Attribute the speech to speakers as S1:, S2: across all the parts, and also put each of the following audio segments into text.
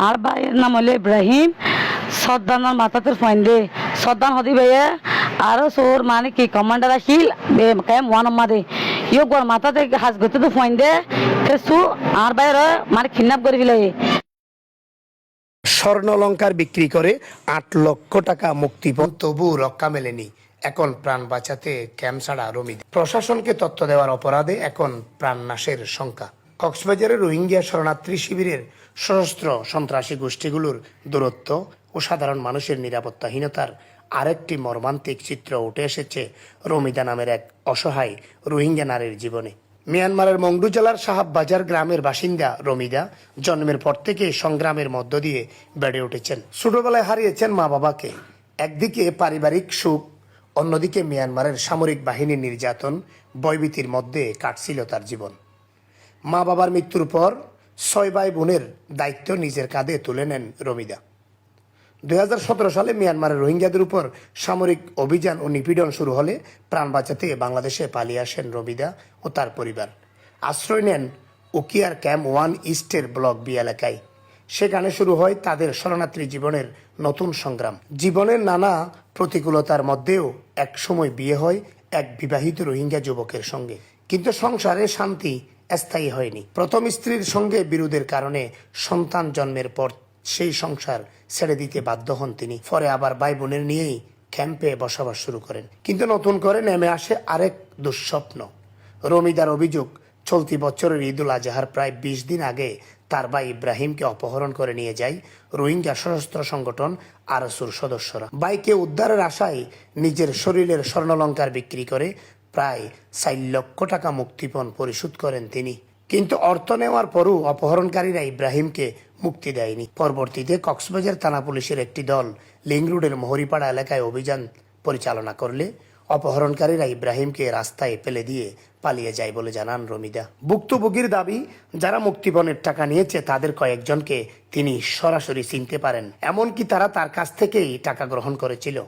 S1: আর ভাইয়ের নাম হলো ইব্রাহিম। সর্দানার মাথাতে ফোন দে সর্দান হদি ভাইয়া আরো সোর মানে কি কমান্ডার আসিল কেম ওয়ান মাদে ইয়ে গোর মাথাতে হাজ করতে তো ফোন দে সু আর ভাইয়ের মানে কিডন্যাপ করে ফেলে।
S2: স্বর্ণালঙ্কার বিক্রি করে 8 লক্ষ টাকা মুক্তিপণ, তবু রক্ষা মেলেনি। এখন প্রাণ বাঁচাতে ক্যাম্প ছাড়া রমিদা। প্রশাসনকে তথ্য দেওয়ার অপরাধে এখন প্রাণনাশের শঙ্কা। কক্সবাজারের রোহিঙ্গা শরণার্থী শিবিরের সশস্ত্র সন্ত্রাসী গোষ্ঠীগুলোর দূরত্ব ও সাধারণ মানুষের নিরাপত্তাহীনতার আরেকটি মর্মান্তিক চিত্র উঠে এসেছে রমিদা নামের এক অসহায় রোহিঙ্গা নারীর জীবনে। মিয়ানমারের মংডু জেলার সাহাব বাজার গ্রামের বাসিন্দা রমিদা জন্মের পর থেকে সংগ্রামের মধ্য দিয়ে বেড়ে উঠেছেন। ছোটবেলায় হারিয়েছেন মা বাবাকে। একদিকে পারিবারিক সুখ, অন্যদিকে মিয়ানমারের সামরিক বাহিনীর নির্যাতন, ভয়ভীতির মধ্যে কাটছিল তার জীবন। মা বাবার মৃত্যুর পর 6 ভাই বোনের দায়িত্ব নিজের কাঁধে তুলে নেন রমিদা। 2017 সালে মিয়ানমারের রোহিঙ্গাদের উপর সামরিক অভিযান ও নিপীড়ন শুরু হলে প্রাণ বাঁচাতে বাংলাদেশে পালিয়ে আসেন রমিদা ও তার পরিবার। আশ্রয় নেন উকিয়ার ক্যাম্প 1 ইস্টের ব্লক বি এলাকায়। সেখানে শুরু হয় তাদের শরণার্থী জীবনের নতুন সংগ্রাম। জীবনের নানা প্রতিকূলতার মধ্যেও একসময় বিয়ে হয় এক বিবাহিত রোহিঙ্গা যুবকের সঙ্গে। কিন্তু সংসারে শান্তি স্থায়ী হয়নি। প্রথম স্ত্রীর সঙ্গে বিরোধের কারণে সন্তান জন্মের পর সেই সংসার ছেড়ে দিতে বাধ্য হন তিনি। পরে আবার ভাই বোনের নিয়েই ক্যাম্পে বসবাস শুরু করেন। কিন্তু নতুন করে নেমে আসে আরেক দুঃস্বপ্ন। রমিদার অভিযোগ, চলতি বছরের ঈদুল আজহার প্রায় 20 দিন আগে তার ভাই ইব্রাহিমকে অপহরণ করে নিয়ে যায় রোহিঙ্গা সশস্ত্র সংগঠন আরসুর সদস্যরা। ভাইকে উদ্ধারের আশায় নিজের শরীরের স্বর্ণালঙ্কার বিক্রি করে প্রায় 4 লক্ষ টাকা মুক্তিপণ পরিশোধ করেন তিনি। কিন্তু অর্থ নেওয়ার পরও অপহরণকারীরা ইব্রাহিমকে মুক্তি দেয়নি। পরবর্তীতে কক্সবাজার থানা পুলিশের একটি দল লিং রোডের মোহরিপাড়া এলাকায় অভিযান পরিচালনা করলে অপহরণকারীরা ইব্রাহিমকে রাস্তায় ফেলে দিয়ে পালিয়ে যায় বলে জানান রমিদা। ভুক্তভোগীর দাবি, যারা মুক্তিপণের টাকা নিয়েছে তাদের কয়েকজনকে তিনি সরাসরি চিনতে পারেন, এমনকি তারা তার কাছ থেকেই টাকা গ্রহণ করেছিল।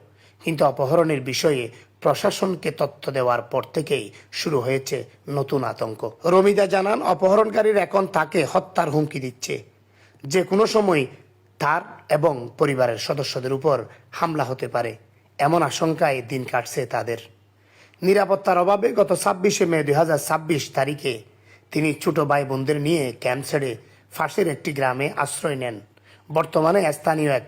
S2: কিন্তু অপহরণের বিষয়ে প্রশাসনকে তথ্য দেওয়ার পর থেকেই শুরু হয়েছে নতুন আতঙ্ক। রমিদা জানান, অপহরণকারীরা এখন তাকে হত্যার হুমকি দিচ্ছে। যে কোনো সময় তার এবং পরিবারের সদস্যদের উপর হামলা হতে পারে, এমন আশঙ্কায় দিন কাটছে তাদের। নিরাপত্তার অভাবে গত 26 মে 2026 তারিখে তিনি ছোট ভাই বোনদের নিয়ে ক্যাম্প ছেড়ে পাশের একটি গ্রামে আশ্রয় নেন। বর্তমানে স্থানীয় এক